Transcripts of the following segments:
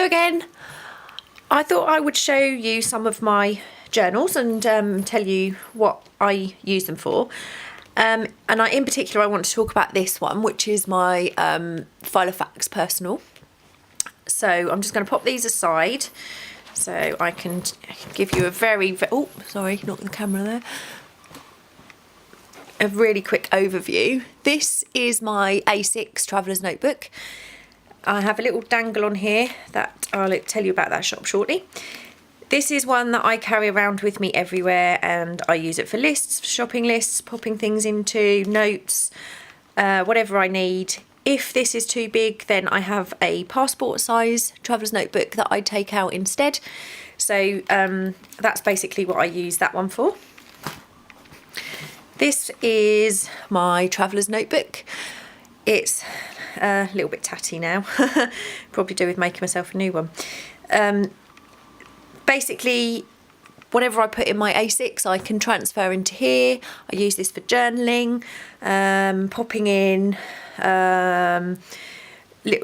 again. I thought I would show you some of my journals and tell you what I use them for. And in particular, I want to talk about this one, which is my Filofax personal. So I'm just going to pop these aside so I can give you a oh, sorry, knocked the camera there. A really quick overview. This is my A6 Traveller's Notebook. I have a little dangle on here that I'll tell you about that shop shortly. This is one that I carry around with me everywhere, and I use it for lists, shopping lists, popping things into, notes, whatever I need. If this is too big, then I have a passport size Traveller's Notebook that I take out instead. So that's basically what I use that one for. This is my Traveller's Notebook. It's a little bit tatty now. Probably do with making myself a new one. Basically, whatever I put in my A6, I can transfer into here. I use this for journaling, popping in,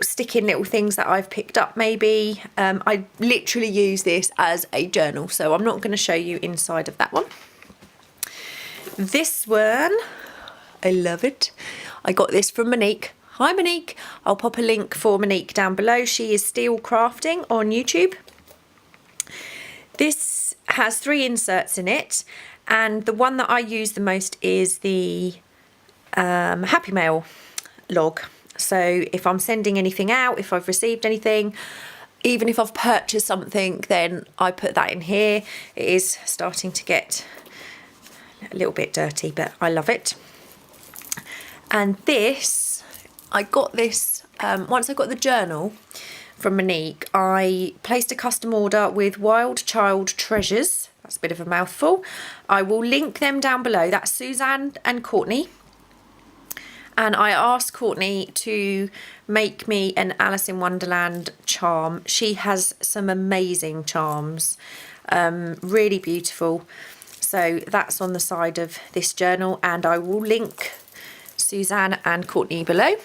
sticking little things that I've picked up maybe. I literally use this as a journal, so I'm not going to show you inside of that one. This one, I love it. I got this from Monique. Hi Monique. I'll pop a link for Monique down below. She is Steel Crafting on YouTube. This has 3 inserts in it, and the one that I use the most is the Happy Mail log. So if I'm sending anything out, if I've received anything, even if I've purchased something, then I put that in here. It is starting to get a little bit dirty, but I love it. And this, I got this, once I got the journal from Monique, I placed a custom order with Wild Child Treasures. That's a bit of a mouthful. I will link them down below. That's Suzanne and Courtney. And I asked Courtney to make me an Alice in Wonderland charm. She has some amazing charms, really beautiful. So that's on the side of this journal, and I will link Suzanne and Courtney below.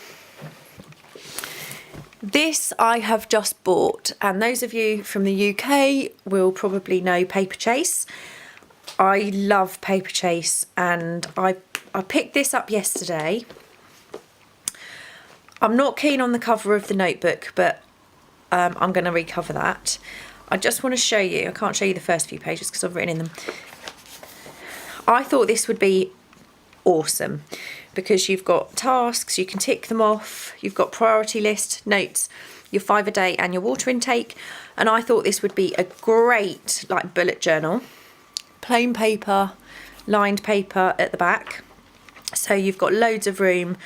This I have just bought, and those of you from the UK will probably know Paper Chase. I love Paper Chase, and I picked this up yesterday. I'm not keen on the cover of the notebook, but I'm going to recover that. I just want to show you, I can't show you the first few pages because I've written in them. I thought this would be awesome because you've got tasks, you can tick them off, you've got priority list, notes, your 5 a day and your water intake, and I thought this would be a great like bullet journal. Plain paper, lined paper at the back, so you've got loads of room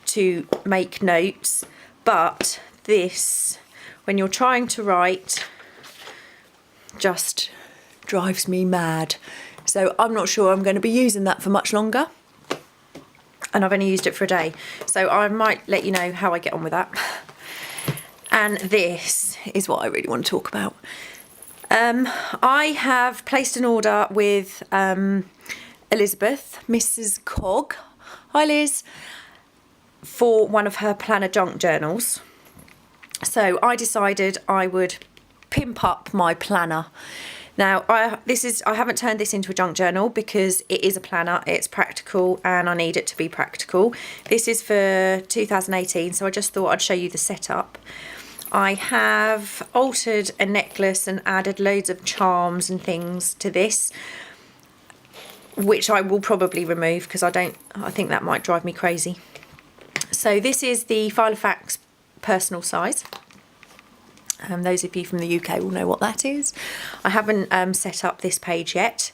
to make notes, but this, when you're trying to write, just drives me mad. So I'm not sure I'm going to be using that for much longer, and I've only used it for a day, so I might let you know how I get on with that. And this is what I really want to talk about. I have placed an order with Elizabeth, MrsCog, hi Liz, for one of her planner junk journals. So I decided I would pimp up my planner. Now, I haven't turned this into a junk journal because it is a planner, it's practical, and I need it to be practical. This is for 2018, so I just thought I'd show you the setup. I have altered a necklace and added loads of charms and things to this, which I will probably remove because I think that might drive me crazy. So this is the Filofax personal size. Those of you from the UK will know what that is. I haven't set up this page yet.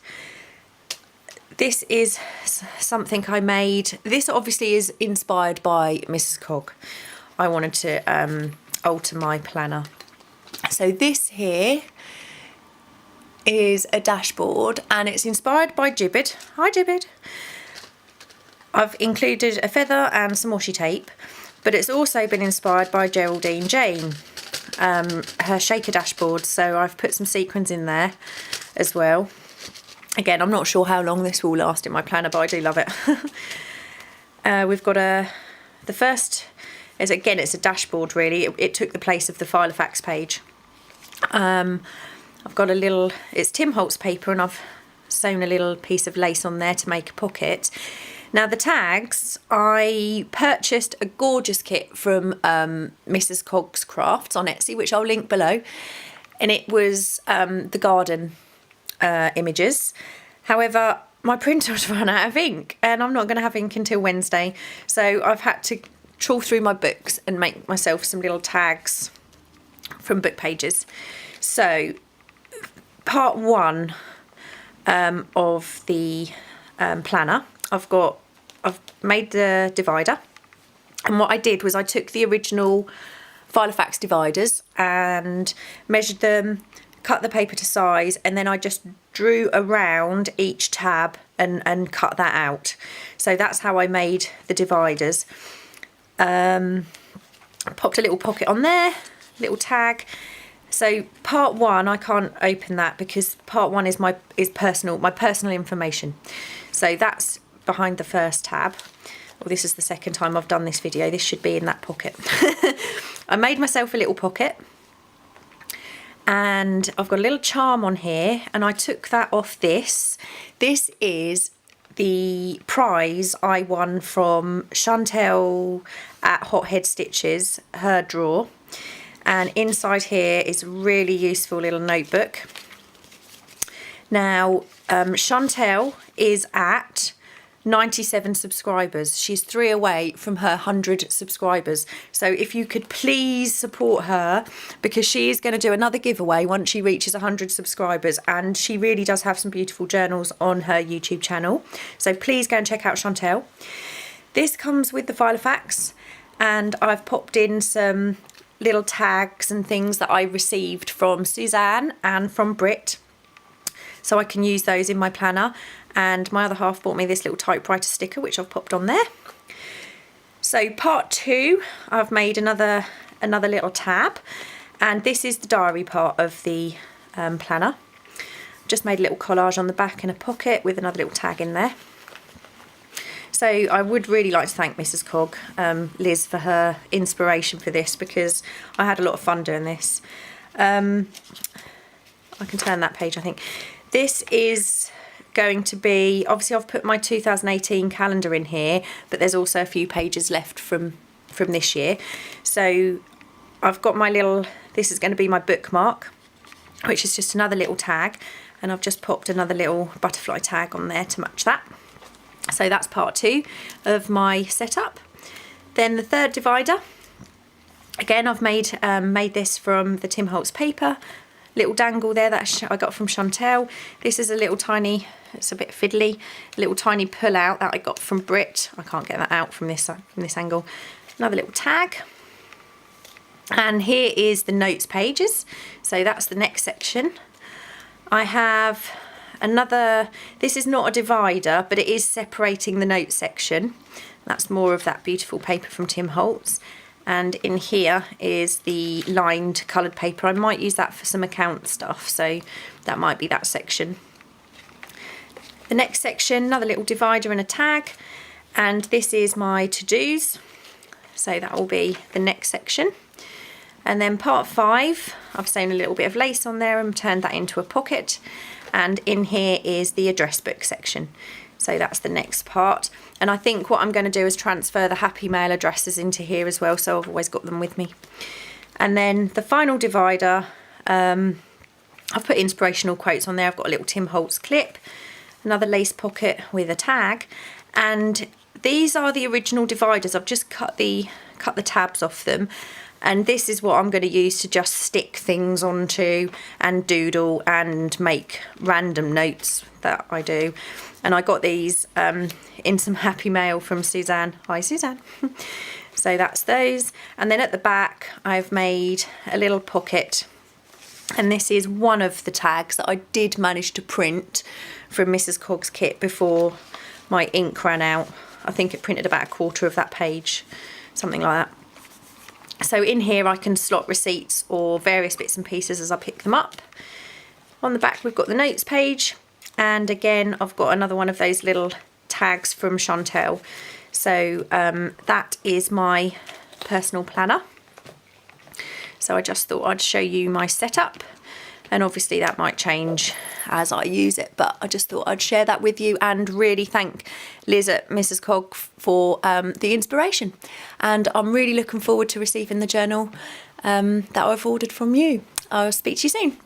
This is something I made. This obviously is inspired by MrsCog. I wanted to alter my planner. So this here is a dashboard, and it's inspired by Jibid. Hi Jibid. I've included a feather and some washi tape, but it's also been inspired by Geraldine Jayne. Her shaker dashboard, so I've put some sequins in there as well. Again, I'm not sure how long this will last in my planner, but I do love it. We've got the first is, again, it's a dashboard really. It took the place of the Filofax page. I've got a little, it's Tim Holtz paper, and I've sewn a little piece of lace on there to make a pocket. Now the tags, I purchased a gorgeous kit from MrsCogs Crafts on Etsy, which I'll link below, and it was the garden images. However, my printer's run out of ink, and I'm not going to have ink until Wednesday, so I've had to trawl through my books and make myself some little tags from book pages. So part one of the planner, I've made the divider, and what I did was I took the original Filofax dividers and measured them, cut the paper to size, and then I just drew around each tab and cut that out. So that's how I made the dividers. I popped a little pocket on there, little tag. So part one, I can't open that because part one is my personal information. So that's behind the first tab. Well, this is the second time I've done this video. This should be in that pocket. I made myself a little pocket, and I've got a little charm on here, and I took that off this. This is the prize I won from Chantel at HotHeadStitches, her drawer. And inside here is a really useful little notebook. Now, Chantel is at 97 subscribers. She's 3 away from her 100 subscribers. So if you could please support her, because she is going to do another giveaway once she reaches 100 subscribers, and she really does have some beautiful journals on her YouTube channel. So please go and check out Chantel. This comes with the Filofax, and I've popped in some little tags and things that I received from Suzanne and from Brit, so I can use those in my planner. And my other half bought me this little typewriter sticker, which I've popped on there. So part two, I've made another little tab, and this is the diary part of the planner. Just made a little collage on the back in a pocket with another little tag in there. So I would really like to thank MrsCog, Liz, for her inspiration for this, because I had a lot of fun doing this. I can turn that page, I think. This is going to be, obviously I've put my 2018 calendar in here, but there's also a few pages left from this year. So I've got my little, this is going to be my bookmark, which is just another little tag, and I've just popped another little butterfly tag on there to match that. So that's part two of my setup. Then the third divider, again I've made this from the Tim Holtz paper. Little dangle there that I got from Chantel. This is a little tiny, it's a bit fiddly, little tiny pull out that I got from Brit. I can't get that out from this angle. Another little tag. And here is the notes pages. So that's the next section. I have another, this is not a divider, but it is separating the notes section. That's more of that beautiful paper from Tim Holtz. And in here is the lined coloured paper. I might use that for some account stuff, so that might be that section. The next section, another little divider and a tag, and this is my to-dos, so that will be the next section. And then part five, I've sewn a little bit of lace on there and turned that into a pocket, and in here is the address book section. So that's the next part. And I think what I'm going to do is transfer the Happy Mail addresses into here as well, so I've always got them with me. And then the final divider, I've put inspirational quotes on there. I've got a little Tim Holtz clip, another lace pocket with a tag, and these are the original dividers. I've just cut the tabs off them, and this is what I'm going to use to just stick things onto and doodle and make random notes that I do. And I got these in some Happy Mail from Suzanne. Hi Suzanne. So that's those. And then at the back I've made a little pocket, and this is one of the tags that I did manage to print from MrsCog's kit before my ink ran out. I think it printed about a quarter of that page, something like that. So in here I can slot receipts or various bits and pieces as I pick them up. On the back we've got the notes page, and again I've got another one of those little tags from Chantel. So that is my personal planner. So I just thought I'd show you my setup, and obviously that might change as I use it, but I just thought I'd share that with you and really thank Liz at MrsCog for the inspiration. And I'm really looking forward to receiving the journal that I've ordered from you. I'll speak to you soon.